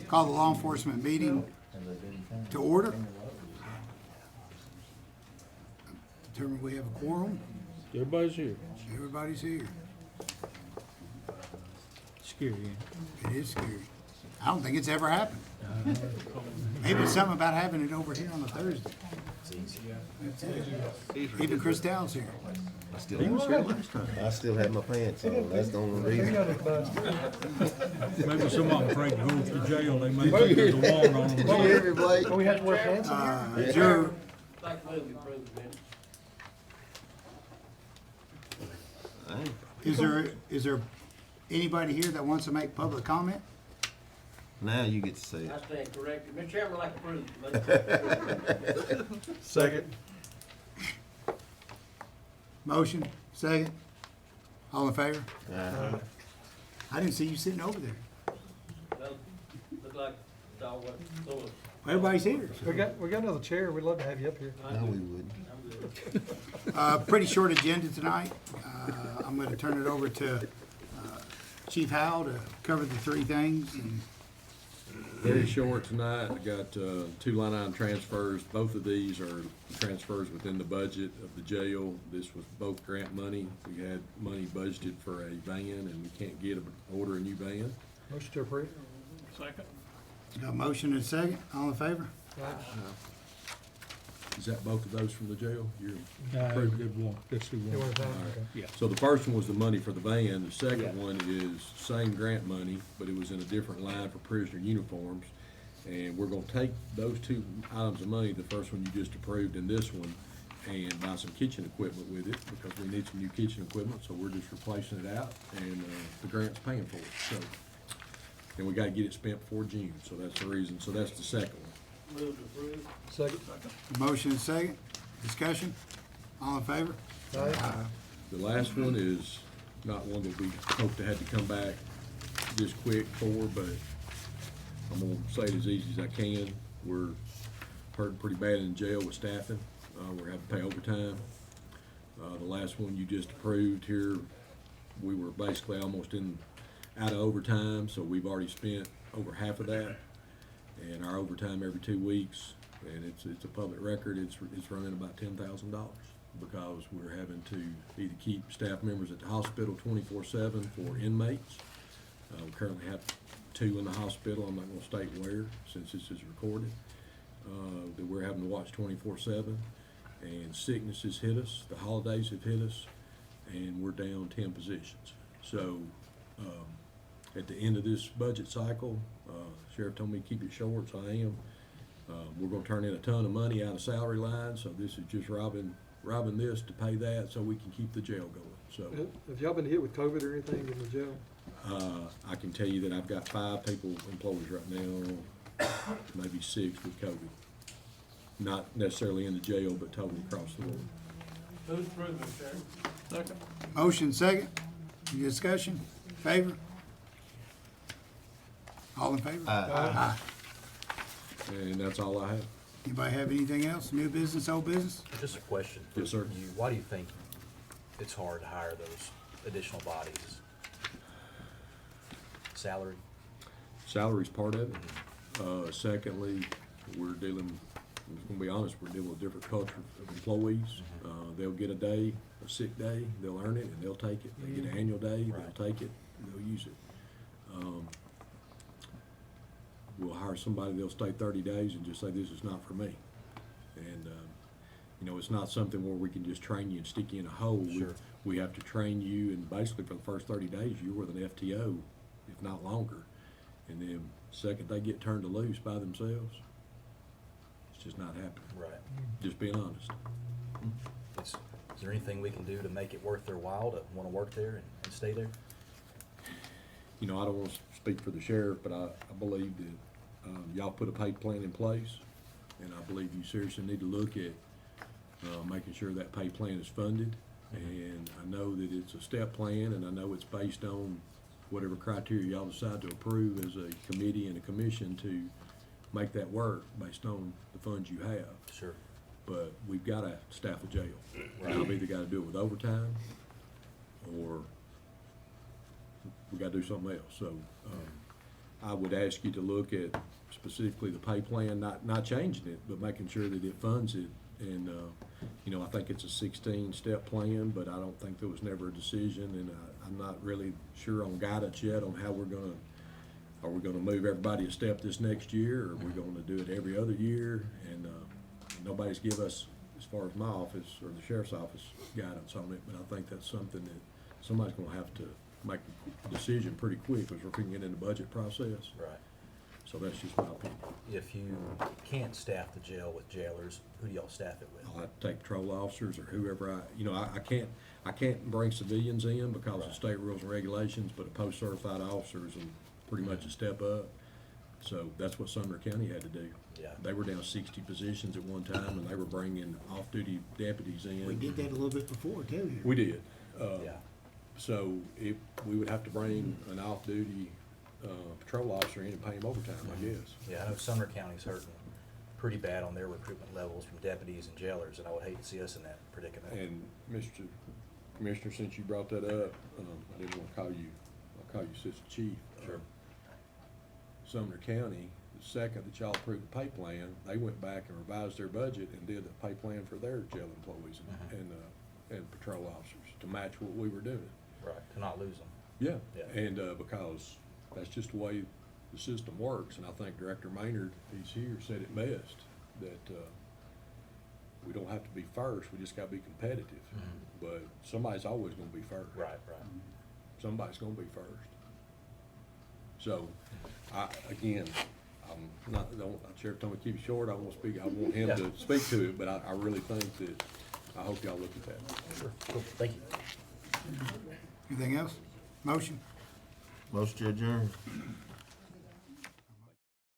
Call the law enforcement meeting to order. Determine we have a quorum. Everybody's here. Everybody's here. Scary. It is scary. I don't think it's ever happened. Maybe it's something about having it over here on a Thursday. That's it. Even Chris Dow's here. I still have my pants on. That's the only reason. Maybe some of them afraid to go to jail. They may think there's a warrant on them. You hear me, Blake? We have to wear pants in here? Is your, is there anybody here that wants to make public comment? Now you get to say it. I stand corrected. Mr. Chairman, I'd like to approve. Second. Motion, second. All in favor? Uh-huh. I didn't see you sitting over there. Well, look like dog was sort of. Everybody's here. We got another chair. We'd love to have you up here. No, we wouldn't. I'm good. Pretty short agenda tonight. I'm gonna turn it over to Chief Howell to cover the three things. And Very short tonight. I got two line item transfers. Both of these are transfers within the budget of the jail. This was both grant money. We had money budgeted for a van, and we can't order a new van. Motion to approve. Second. got a motion and a second. All in favor? Is that both of those from the jail? You're Very good one. Let's see You one. want to Yeah. So the first one was the money for the van. The second one is same grant money, but it was in a different line for prisoner uniforms. And we're gonna take those two items of money, the first one you just approved and this one, and buy some kitchen equipment with it, because we need some new kitchen equipment, so we're just replacing it out, and the grant's paying for it, so. And we gotta get it spent before June, so that's the reason, so that's the second one. Move to approve. Second. Motion and second. Discussion? All in favor? Aye. The last one is not one that we hope to have to come back this quick for, but I'm gonna say it as easy as I can. We're hurting pretty bad in jail with staffing. We're having to pay overtime. The last one you just approved here, we were basically almost out of overtime, so we've already spent over half of that. And our overtime every 2 weeks, and it's a public record, it's running about $10,000, because we're having to either keep staff members at the hospital 24/7 for inmates. We currently have 2 in the hospital. I'm not gonna state where, since this is recorded, that we're having to watch 24/7. And sickness has hit us, the holidays have hit us, and we're down 10 positions. So, at the end of this budget cycle, Sheriff told me to keep it short, so I am. We're gonna turn in a ton of money out of salary lines, so this is just robbing this to pay that, so we can keep the jail going, so. Have y'all been hit with COVID or anything in the jail? I can tell you that I've got 5 people, employees right now, maybe 6 with COVID. Not necessarily in the jail, but totally across the board. Move to approve, Mr. Chairman. Second. Motion second. Any discussion? Favor? All in favor? Aye. And that's all I have. Anybody have anything else? New business, old business? Just a question. for Yes, sir. you. Why do you think it's hard to hire those additional bodies? Salary? Salary's part of it. Secondly, I'm gonna be honest, we're dealing with a different culture of employees. They'll get a sick day, they'll earn it, and they'll take it. They get an annual day, they'll take it, and they'll use it. We'll hire somebody, they'll stay 30 days and just say, this is not for me. And, it's not something where we can just train you and stick you in a hole. Sure. We have to train you, and basically for the first 30 days, you're with an FTO, if not longer. And then second they get turned loose by themselves, it's just not happening. Right. Just being honest. Is there anything we can do to make it worth their while to want to work there and stay there? I don't want to speak for the sheriff, but I believe that y'all put a pay plan in place, and I believe you seriously need to look at making sure that pay plan is funded. And I know that it's a step plan, and I know it's based on whatever criteria y'all decide to approve as a committee and a commission to make that work based on the funds you have. Sure. But we've got to staff a jail. And I've either got to do it with overtime, or we got to do something else. So, I would ask you to look at specifically the pay plan, not changing it, but making sure that it funds it. And, you know, I think it's a 16-step plan, but I don't think there was never a decision, and I'm not really sure on guidance yet on how are we gonna move everybody a step this next year, or are we gonna do it every other year? And, nobody's give us, as far as my office or the sheriff's office, guidance on it, but I think that's something that somebody's gonna have to make a decision pretty quick, as we're gonna get in the budget process. Right. So that's just my opinion. If you can't staff the jail with jailers, who do y'all staff it with? I'll have to take patrol officers or whoever I can't bring civilians in because of Right. state rules and regulations, but a post-certified officer is pretty much a step up. So that's what Sumner County had to do. Yeah. They were down 60 positions at one time, and they were bringing off-duty deputies in. We did that a little bit before too. We did. Yeah. So if, we would have to bring an off-duty, patrol officer in and pay him overtime, I guess. Yeah, I know Sumner County's hurting pretty bad on their recruitment levels from deputies and jailers, and I would hate to see us in that predicament. And Mr. Commissioner, since you brought that up, I didn't want to call you, I'll call you Assistant Chief. Sure. Sumner County, the second that y'all approved the pay plan, they went back and revised their budget and did the pay plan for their jail employees and patrol officers to match what we were doing. Right, to not lose them. Yeah. Yeah. And, because that's just the way the system works, and I think Director Maynard, he's here, said it best, that, we don't have to be first, we just gotta be competitive. But somebody's always gonna be first. Right. Somebody's gonna be first. So, I'm not, Sheriff told me to keep it short, I want him Yeah. to speak to it, but I really think that, I hope y'all look at that. Sure, cool, thank you. Anything else? Motion? Motion to adjourn.